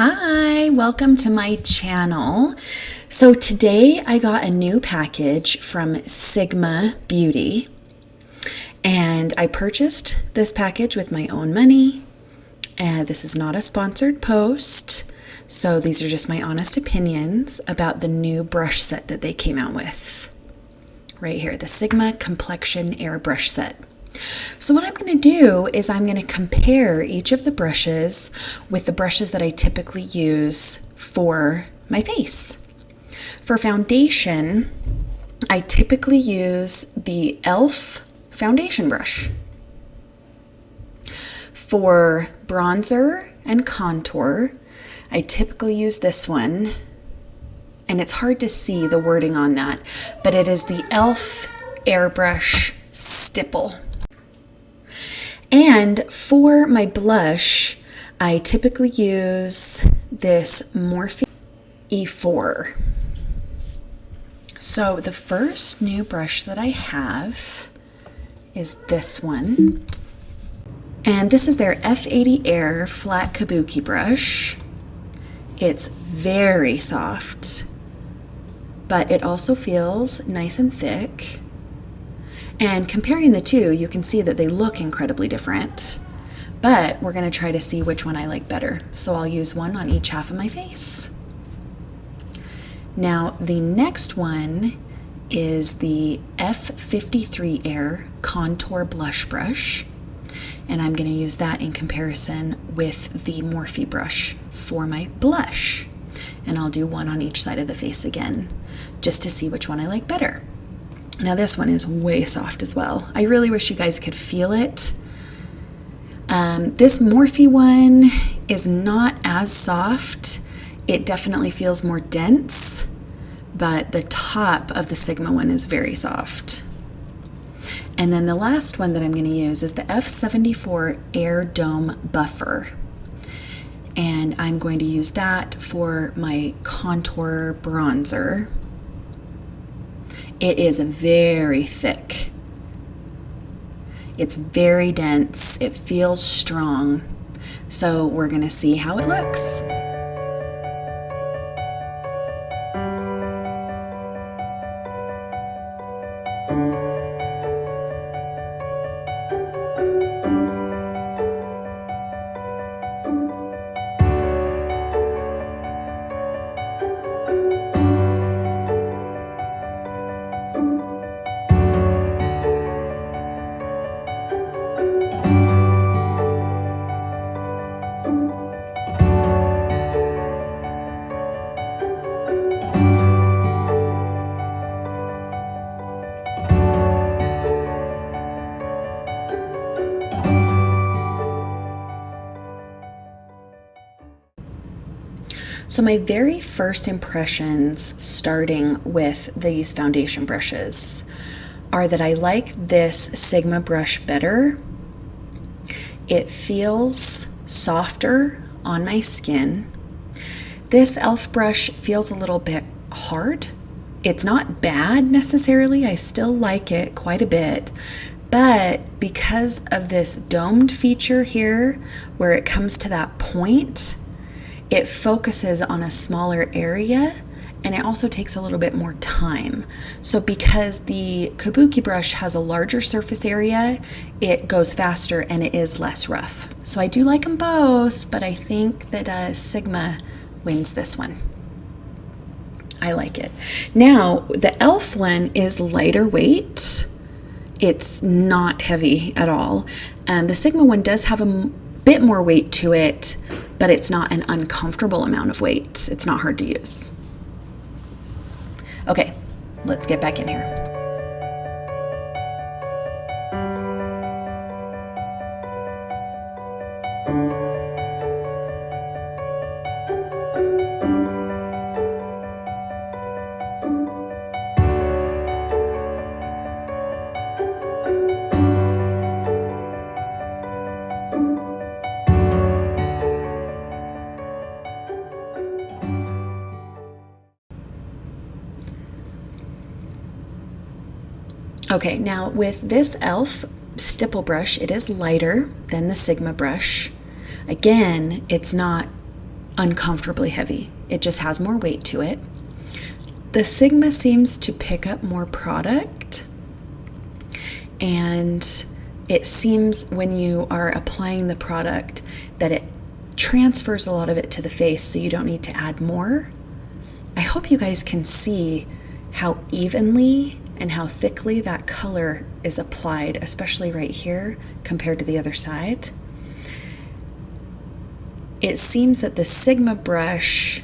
Hi, welcome to my channel. So today I got a new package from Sigma Beauty and I purchased this package with my own money. And this is not a sponsored post, so these are just my honest opinions about the new brush set that they came out with. Right here, the Sigma Complexion Air Brush set. So what I'm going to do is I'm going to compare each of the brushes with the brushes that I typically use for my face. For foundation, I typically use the E.L.F. foundation brush. For bronzer and contour, I typically use this one, and it's hard to see the wording on that, but it is the E.L.F. Airbrush Stipple. And for my blush, I typically use this Morphe E4. So the first new brush that I have is this one. And this is their F80 Air Flat Kabuki brush. It's very soft, but it also feels nice and thick. And comparing the two, you can see that they look incredibly different, but we're going to try to see which one I like better. So I'll use one on each half of my face. Now, the next one is the F53 Air Contour Blush Brush, and I'm going to use that in comparison with the Morphe brush for my blush. And I'll do one on each side of the face again, just to see which one I like better. Now this one is way soft as well. I really wish you guys could feel it. This Morphe one is not as soft. It definitely feels more dense, but the top of the Sigma one is very soft. And then the last one that I'm going to use is the F74 Air Dome Buffer. And I'm going to use that for my contour bronzer. It is very thick. It's very dense. It feels strong. So we're going to see how it looks. So my very first impressions starting with these foundation brushes are that I like this Sigma brush better. It feels softer on my skin. This E.L.F. brush feels a little bit hard. It's not bad necessarily. I still like it quite a bit. But because of this domed feature here, where it comes to that point, it focuses on a smaller area, and it also takes a little bit more time. So because the Kabuki brush has a larger surface area, it goes faster and it is less rough. So I do like them both, but I think that Sigma wins this one. I like it. Now, the E.L.F. one is lighter weight. It's not heavy at all. The Sigma one does have a bit more weight to it, but it's not an uncomfortable amount of weight. It's not hard to use. Okay, let's get back in here. Okay, now with this E.L.F. stipple brush, it is lighter than the Sigma brush. Again, it's not uncomfortably heavy. It just has more weight to it. The Sigma seems to pick up more product, and it seems when you are applying the product that it transfers a lot of it to the face, so you don't need to add more. I hope you guys can see how evenly and how thickly that color is applied, especially right here compared to the other side. It seems that the Sigma brush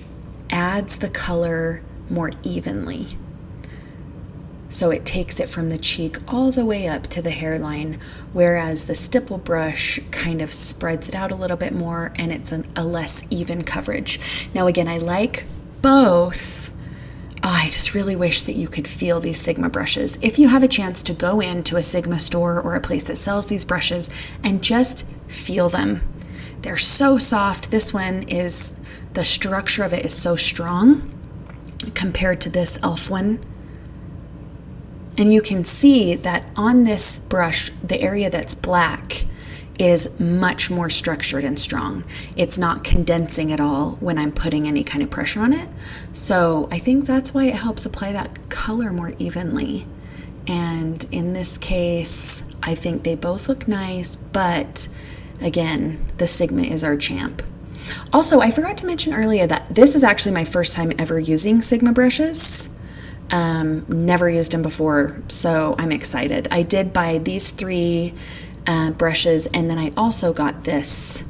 adds the color more evenly. So it takes it from the cheek all the way up to the hairline, whereas the Stipple brush kind of spreads it out a little bit more, and it's a less even coverage. Now again, I like both. Oh, I just really wish that you could feel these Sigma brushes. If you have a chance to go into a Sigma store or a place that sells these brushes and just feel them. They're so soft. This one is, the structure of it is so strong compared to this E.L.F. one. And you can see that on this brush, the area that's black is much more structured and strong. It's not condensing at all when I'm putting any kind of pressure on it. So I think that's why it helps apply that color more evenly. And in this case, I think they both look nice, but again, the Sigma is our champ. Also, I forgot to mention earlier that this is actually my first time ever using Sigma brushes. Never used them before, so I'm excited. I did buy these 3 brushes, and then I also got this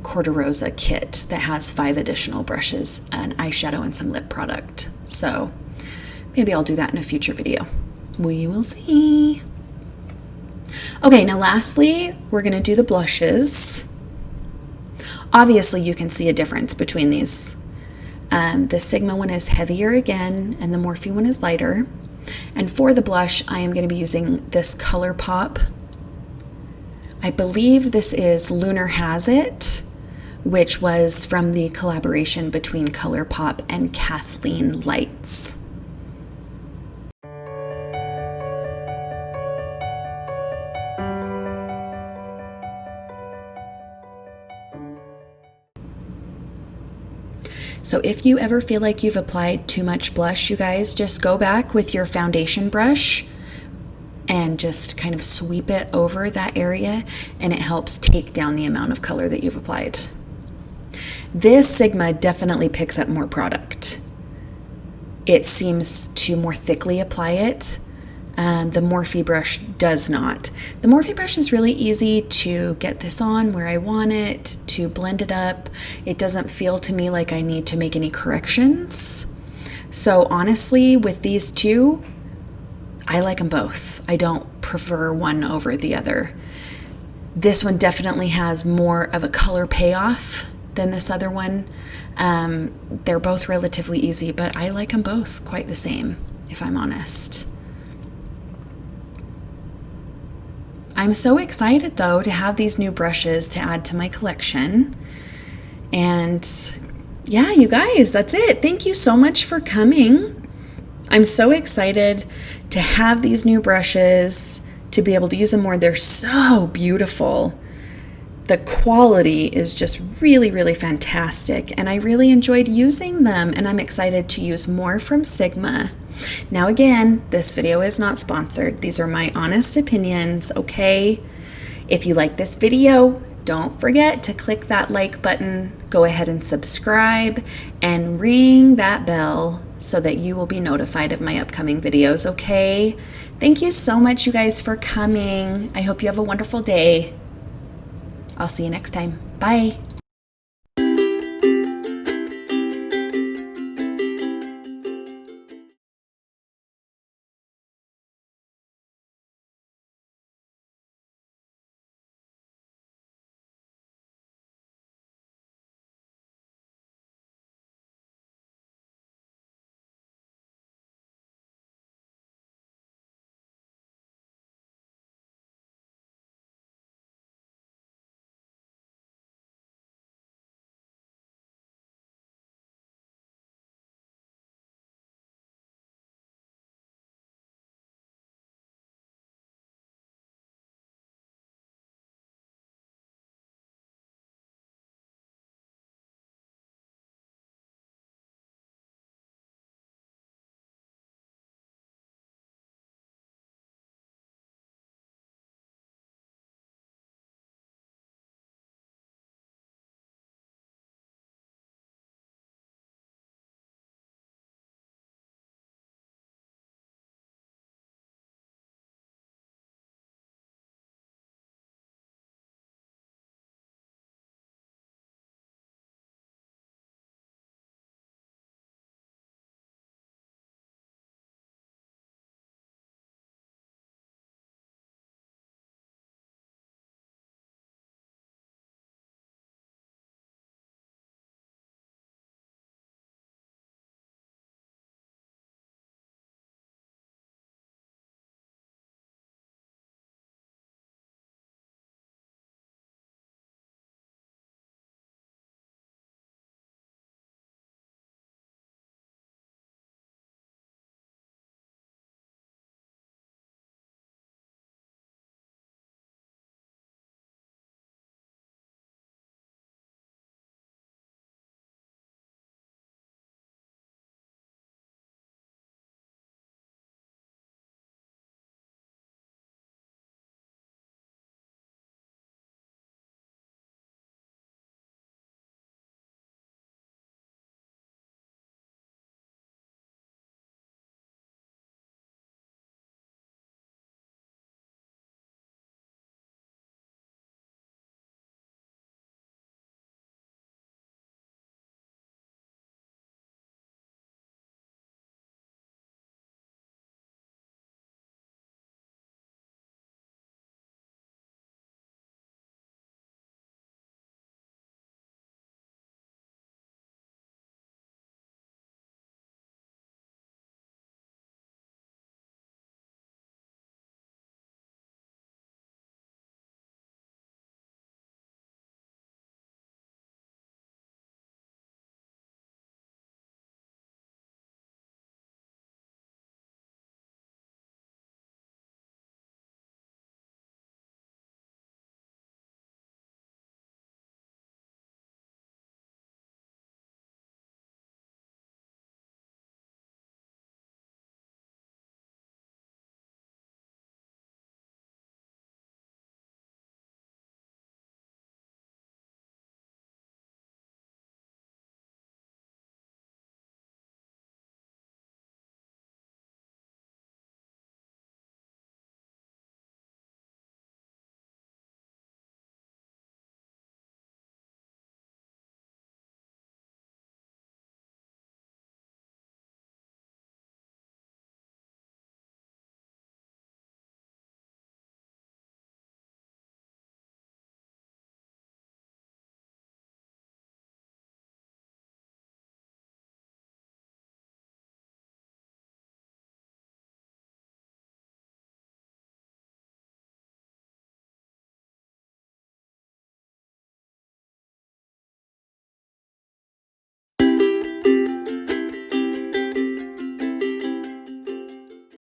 Cor-de-Rosa kit that has 5 additional brushes, an eyeshadow, and some lip product. So maybe I'll do that in a future video. We will see. Okay, now lastly, we're going to do the blushes. Obviously, you can see a difference between these. The Sigma one is heavier again, and the Morphe one is lighter. And for the blush, I am going to be using this Colourpop. I believe this is Lunar Has It, which was from the collaboration between Colourpop and Kathleen Lights. So if you ever feel like you've applied too much blush, you guys, just go back with your foundation brush and just kind of sweep it over that area, and it helps take down the amount of color that you've applied. This Sigma definitely picks up more product. It seems to more thickly apply it. The Morphe brush does not. The Morphe brush is really easy to get this on where I want it, to blend it up. It doesn't feel to me like I need to make any corrections. So honestly, with these two, I like them both. I don't prefer one over the other. This one definitely has more of a color payoff than this other one. They're both relatively easy, but I like them both quite the same, if I'm honest. I'm so excited though to have these new brushes to add to my collection. And yeah, you guys, that's it. Thank you so much for coming. I'm so excited to have these new brushes, to be able to use them more. They're so beautiful. The quality is just really, really fantastic, and I really enjoyed using them, and I'm excited to use more from Sigma. Now again, this video is not sponsored. These are my honest opinions, okay? If you like this video, don't forget to click that like button, go ahead and subscribe, and ring that bell so that you will be notified of my upcoming videos, okay? Thank you so much, you guys, for coming. I hope you have a wonderful day. I'll see you next time. Bye.